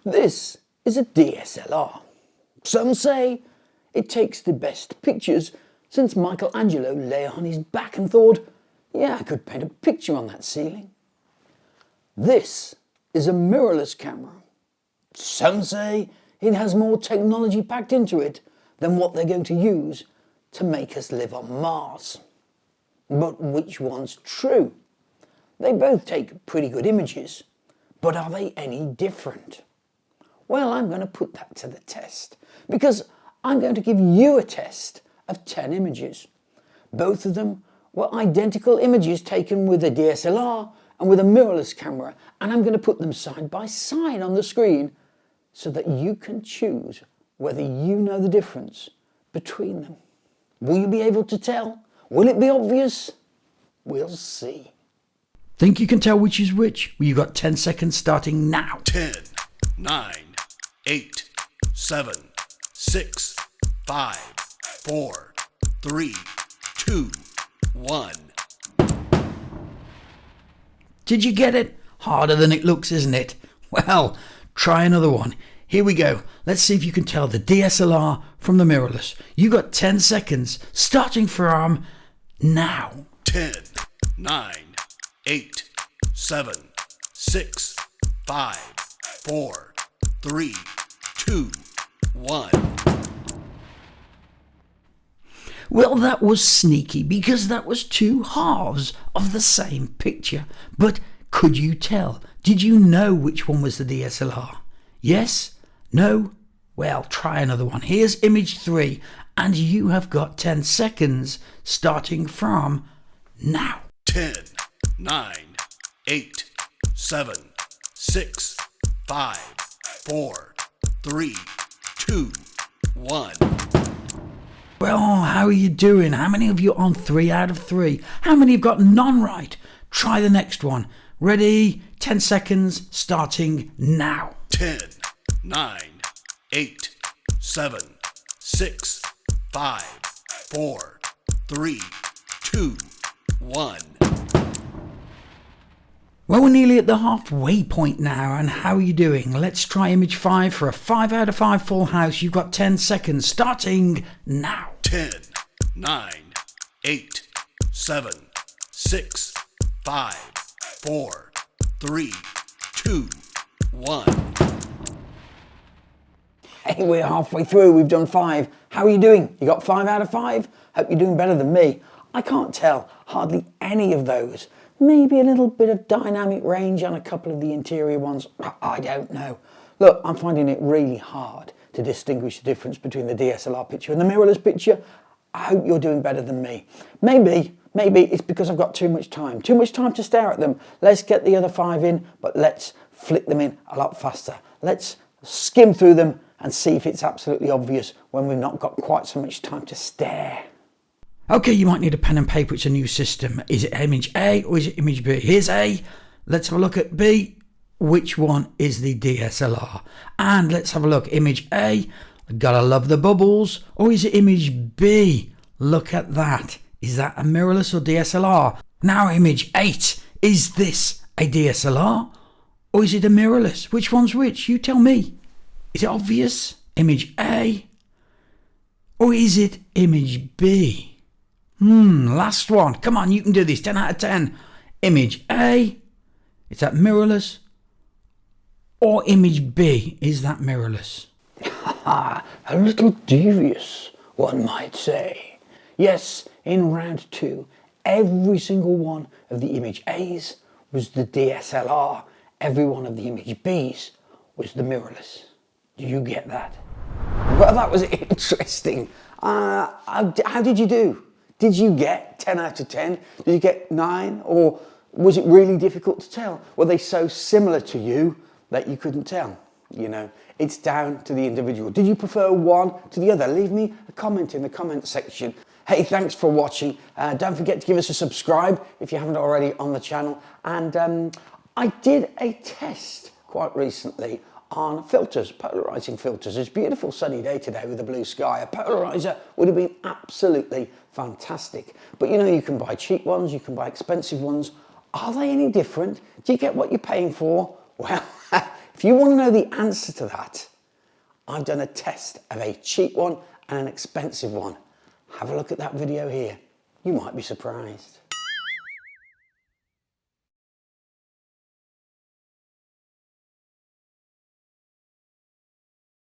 This is a DSLR. Some say it takes the best pictures since Michelangelo lay on his back and thought, yeah, I could paint a picture on that ceiling. This is a mirrorless camera. Some say it has more technology packed into it than what they're going to use to make us live on Mars. But which one's true? They both take pretty good images, but are they any different? Well, I'm going to put that to the test, because I'm going to give you a test of 10 images. Both of them were identical images taken with a DSLR and with a mirrorless camera, and I'm going to put them side by side on the screen so that you can choose whether you know the difference between them. Will you be able to tell? Will it be obvious? We'll see. Think you can tell which is which? Well, you've got 10 seconds starting now. 10, 9, 8, 7, 6, 5, 4, 3, 2, 1. Did you get it? Harder than it looks, isn't it? Well, try another one. Here we go. Let's see if you can tell the DSLR from the mirrorless. You got 10 seconds starting from now. 10, 9, 8, 7, 6, 5, 4, 3, 2, 1. Well, that was sneaky because that was two halves of the same picture. But could you tell? Did you know which one was the DSLR? Yes? No? Well, try another one. Here's image 3, and you have got 10 seconds starting from now. 10, 9, 8, 7, 6, 5, 4, 3, 2, 1. Well, how are you doing? How many of you are on 3 out of 3? How many have got none right? Try the next one. Ready? 10 seconds starting now. 10, 9, 8, 7, 6, 5, 4, 3, 2, 1. Well, we're nearly at the halfway point now, and how are you doing? Let's try image 5 for a 5 out of 5 full house. You've got 10 seconds starting now. 10, 9, 8, 7, 6, 5, 4, 3, 2, 1. Hey, we're halfway through. We've done 5. How are you doing? You got 5 out of 5? Hope you're doing better than me. I can't tell hardly any of those. Maybe a little bit of dynamic range on a couple of the interior ones. I don't know. Look, I'm finding it really hard to distinguish the difference between the DSLR picture and the mirrorless picture. I hope you're doing better than me. Maybe it's because I've got too much time to stare at them. Let's get the other 5 in, but let's flick them in a lot faster. Let's skim through them and see if it's absolutely obvious when we've not got quite so much time to stare. Okay, you might need a pen and paper. It's a new system. Is it image A or is it image B? Here's A. Let's have a look at B. Which one is the DSLR? And let's have a look. Image A. Gotta love the bubbles. Or is it image B? Look at that. Is that a mirrorless or DSLR? Now image 8. Is this a DSLR or is it a mirrorless? Which one's which? You tell me. Is it obvious? Image A or is it image B? Last one. Come on, you can do this. 10 out of 10. Image A. Is that mirrorless? Or image B? Is that mirrorless? A little devious, one might say. Yes, in round 2, every single one of the image A's was the DSLR. Every one of the image B's was the mirrorless. Do you get that? Well, that was interesting. How did you do? Did you get 10 out of 10? Did you get 9? Or was it really difficult to tell? Were they so similar to you that you couldn't tell? You know, it's down to the individual. Did you prefer one to the other? Leave me a comment in the comment section. Hey, thanks for watching. Don't forget to give us a subscribe if you haven't already on the channel. And I did a test quite recently on filters, polarizing filters. It's a beautiful sunny day today with a blue sky. A polarizer would have been absolutely fantastic. But you know, you can buy cheap ones, you can buy expensive ones. Are they any different? Do you get what you're paying for? Well, If you want to know the answer to that, I've done a test of a cheap one and an expensive one. Have a look at that video here. You might be surprised.